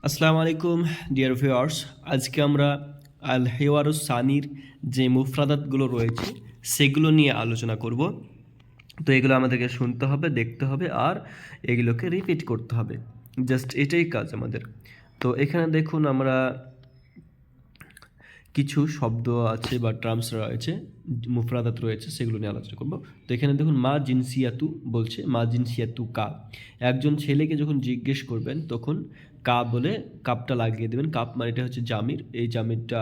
আসসালামু আলাইকুম dear viewers. আজকে আমরা আল হেওয়ারুস সানির যে মুফরাদাতগুলো রয়েছে সেগুলো নিয়ে আলোচনা করব। তো এগুলো আমাদেরকে শুনতে হবে, দেখতে হবে আর এগুলোকে রিপিট করতে হবে। জাস্ট এটাই কাজ আমাদের। তো এখানে দেখুন আমরা কিছু শব্দ আছে বা টার্মস রয়েছে, মুফরাদাত রয়েছে, সেগুলো নিয়ে আলোচনা করব। তো এখানে দেখুন মা জিনসিয়াতু বলছে, মা জিনসিয়াতু কা। একজন ছেলেকে যখন জিজ্ঞেস করবেন তখন কা বলে কাপটা লাগিয়ে দেবেন। কাপ মানে এটা হচ্ছে জামির, এই জামিরটা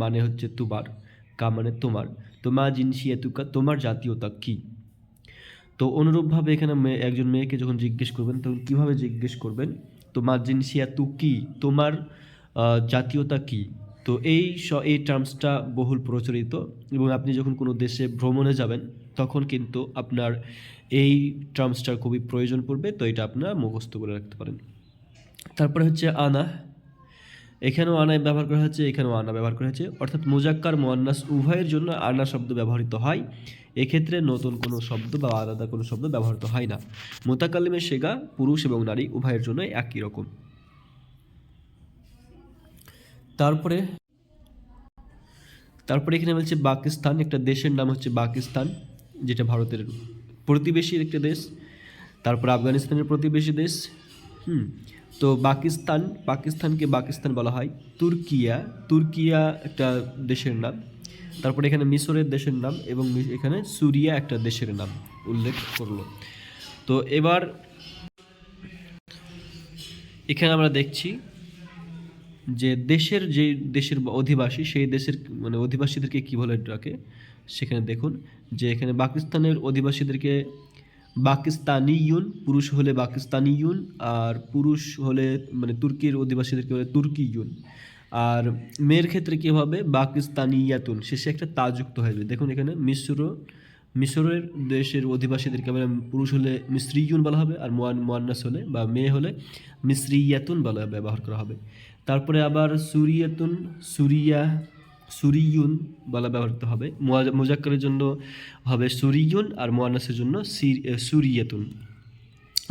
মানে হচ্ছে তোমার, কা মানে তোমার। তো মা জিনসিয়াতু কা, তোমার জাতীয়তা কী। তো অনুরূপভাবে এখানে একজন মেয়েকে যখন জিজ্ঞেস করবেন তখন কীভাবে জিজ্ঞেস করবেন, তো মা জিনসিয়াতু কী, তোমার জাতীয়তা কী। তো এই টার্মসটা বহুল প্রচলিত এবং আপনি যখন কোনো দেশে ভ্রমণে যাবেন তখন কিন্তু আপনার এই টার্মসটার খুবই প্রয়োজন পড়বে। তো এটা আপনারা মুখস্থ করে রাখতে পারেন। তারপরে হচ্ছে আনা, এখানেও আনা ব্যবহার করা হচ্ছে, এখানেও আনা ব্যবহার করা হচ্ছে, অর্থাৎ মুজাক্কার মুয়ান্নাস উভয়ের জন্য আনা শব্দ ব্যবহৃত হয়। এক্ষেত্রে নতুন কোনো শব্দ বা আলাদা কোনো শব্দ ব্যবহৃত হয় না। মুতাকাল্লিমের সেগা পুরুষ এবং নারী উভয়ের জন্য একই রকম। তারপরে এখানে বলছে পাকিস্তান, একটা দেশের নাম হচ্ছে পাকিস্তান, যেটা ভারতের প্রতিবেশীর একটা দেশ। তারপর আফগানিস্তানের প্রতিবেশী দেশ। তো পাকিস্তানকে পাকিস্তান বলা হয়। তুর্কিয়া একটা দেশের নাম। তারপরে এখানে মিশরের দেশের নাম এবং এখানে সুরিয়া একটা দেশের নাম উল্লেখ করলো। তো এবার এখানে আমরা দেখছি যে দেশের অধিবাসী, সেই দেশের মানে অধিবাসীদেরকে কী বলে ডাকে। সেখানে দেখুন যে এখানে পাকিস্তানের অধিবাসীদেরকে পাকিস্তানিয়ুন, পুরুষ হলে পাকিস্তানিয়ুন, আর পুরুষ হলে মানে তুর্কির অধিবাসীদেরকে বলে তুর্কিয়ুন। আর মেয়ের ক্ষেত্রে কী হবে, পাকিস্তানিয়াতুন, শেষে একটা তা যুক্ত হয়ে যাবে। দেখুন এখানে মিশরের দেশের অধিবাসীদেরকে পুরুষ হলে মিসরিয়ুন বলা হবে, আর মুয়ান্নাস হলে বা মেয়ে হলে মিসরিয়াতুন বলা ব্যবহার করা হবে। তারপরে আবার সুরিয়ুন বলা ব্যবহৃত হবে। মুজাক্কারের জন্য হবে সুরিয়ুন আর মুয়ান্নাসের জন্য সুরিয়াতুন।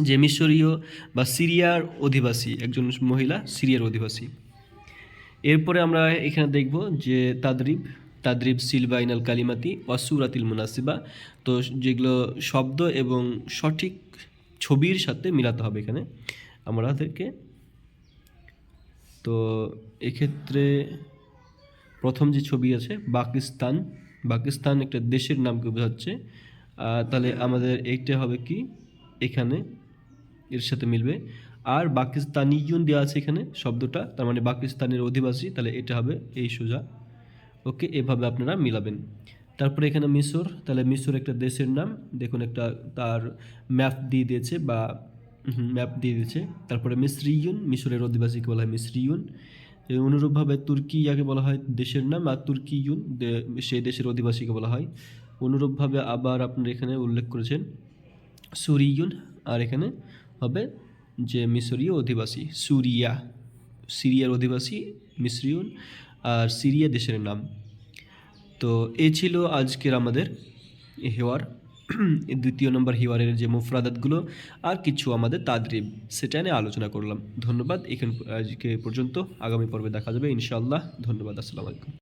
যে মিশরীয় বা সিরিয়ার অধিবাসী, একজন মহিলা সিরিয়ার অধিবাসী। এরপরে আমরা এখানে দেখব যে তাদরিব সিলবাইনাল কালিমাতি অসুরাতিল মুনাসিবা। তো যেগুলো শব্দ এবং সঠিক ছবির সাথে মিলাতে হবে এখানে আমাদেরকে। তো এক্ষেত্রে প্রথম যে ছবি আছে পাকিস্তান একটা দেশের নামকে বোঝাচ্ছে। তাহলে আমাদের এইটা হবে কি, এখানে এর সাথে মিলবে। আর পাকিস্তানিয়ুন দেওয়া আছে এখানে শব্দটা, তার মানে পাকিস্তানের অধিবাসী, তাহলে এটা হবে এই সোজা। ওকে, এভাবে আপনারা মিলাবেন। তারপরে এখানে মিশর, তাহলে মিশর একটা দেশের নাম। দেখুন একটা তার ম্যাপ দিয়ে দিয়েছে। তারপরে মিসরিয়ুন, মিশরের অধিবাসীকে বলা হয় মিসরিয়ুন। অনুরূপভাবে তুর্কিয়াকে বলা হয় দেশের নাম, আর তুর্কিয়ুন সেই দেশের অধিবাসীকে বলা হয়। অনুরূপভাবে আবার আপনার এখানে উল্লেখ করেছেন সুরিয়ুন, আর এখানে হবে যে মিশরীয় অধিবাসী সিরিয়ার অধিবাসী মিসরিয়ুন, আর সিরিয়া দেশের নাম। তো এই ছিল আজকের আমাদের হেওয়ার, দ্বিতীয় নম্বর হেওয়ারের যে মুফরাদাতগুলো আর কিছু আমাদের তাদরিব, সেটা নিয়ে আলোচনা করলাম। ধন্যবাদ। আজকে পর্যন্ত, আগামী পর্বে দেখা যাবে ইনশাআল্লাহ। ধন্যবাদ। আসসালামু আলাইকুম।